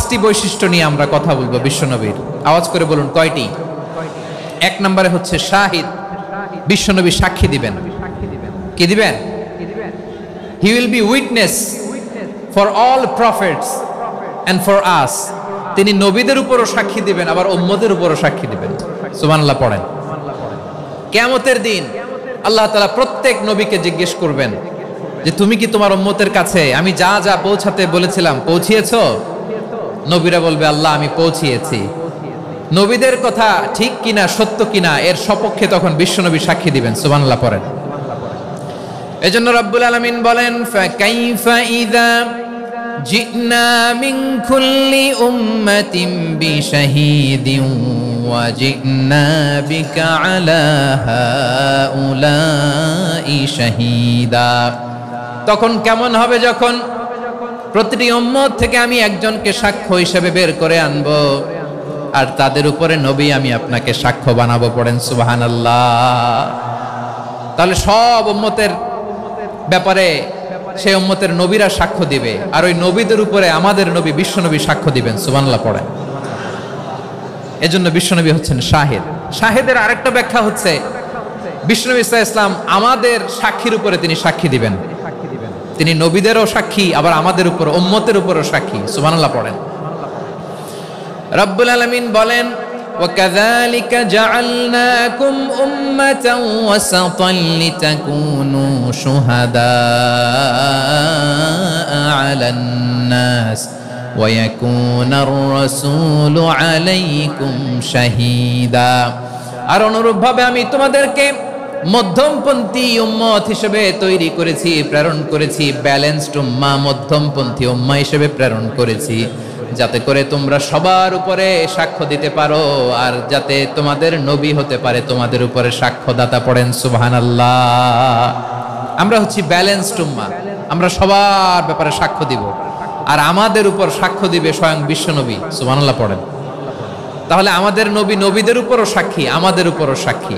পাঁচটি বৈশিষ্ট্য নিয়ে আমরা কথা বলবো বিশ্বনবীর। আওয়াজ করে বলুন কয়টি? এক নম্বরে হচ্ছে শাহিদ, বিশ্বনবী সাক্ষী দিবেন। কি দিবেন? He will be witness for all prophets and for us. তিনি নবীদের উপরও সাক্ষী দিবেন, আবার উম্মতের উপরও সাক্ষী দিবেন। সুবহানাল্লাহ পড়েন। কিয়ামতের দিন আল্লাহ তাআলা প্রত্যেক নবীকে জিজ্ঞেস করবেন যে তুমি কি তোমার উম্মতের কাছে আমি যা যা পৌঁছাতে বলেছিলাম পৌঁছিয়েছো? নবীরা বলবে আল্লাহ আমি পৌঁছিয়েছি। নবীদের কথা ঠিক কিনা, সত্য কিনা, এর সপক্ষে তখন বিশ্বনবী সাক্ষী দিবেন। সুবহানাল্লাহ পড়েন। এজন্য রব্বুল আলামিন বলেন ফাকাইফা ইযা জিনা মিন কুল্লি উম্মাতিন বিশাহীদিন ওয়া জিনা বিকা আলা হাউলাই শাহীদা। তখন কেমন হবে যখন প্রতিটি উম্মত থেকে আমি একজনকে সাক্ষ্য হিসেবে বের করে আনবো, আর তাদের উপরে নবী আমি আপনাকে সাক্ষ্য বানাবো। পড়েন সুবহানাল্লাহ। তাহলে সব উম্মতের ব্যাপারে সেই উম্মতের নবীরা সাক্ষ্য দিবে, আর ওই নবীদের উপরে আমাদের নবী বিশ্বনবী সাক্ষ্য দিবেন। সুবহানাল্লাহ পড়েন। এজন্য বিশ্বনবী হচ্ছেন শাহিদ। শাহিদের আরেকটা ব্যাখ্যা হচ্ছে বিশ্বনবী সাল্লাল্লাহু আলাইহি ওয়াসাল্লাম আমাদের সাক্ষীর উপরে তিনি সাক্ষী দিবেন। তিনি নবীদেরও সাক্ষী, আবার আমাদের উপর উম্মতের উপরও সাক্ষী। সুবহানাল্লাহ পড়েন। রব্বুল আলামিন বলেন وَكَذَلِكَ جَعَلْنَاكُمْ أُمَّةً وَسَطًا لِتَكُونُوا شُهَدَاءَ عَلَى النَّاسِ وَيَكُونَ الرَّسُولُ عَلَيْكُمْ شَهِيدًا। আর অনুরূপভাবে আমি তোমাদেরকে মধ্যমপন্থী উম্মত হিসেবে তৈরি করেছি, প্রেরণ করেছি। ব্যালেন্সড উম্মাহ, মধ্যমপন্থী উম্মাহ হিসেবে প্রেরণ করেছি, যাতে করে তোমরা সবার উপরে সাক্ষ্য দিতে পারো, আর যাতে তোমাদের নবী হতে পারে তোমাদের উপরে সাক্ষ্যদাতা। পড়েন সুবহানাল্লাহ। আমরা হচ্ছি ব্যালেন্সড উম্মাহ, আমরা সবার ব্যাপারে সাক্ষ্য দিব, আর আমাদের উপর সাক্ষ্য দিবে স্বয়ং বিশ্বনবী। সুবহানাল্লাহ পড়েন। তাহলে আমাদের নবী নবীদের উপরও সাক্ষী, আমাদের উপরও সাক্ষী।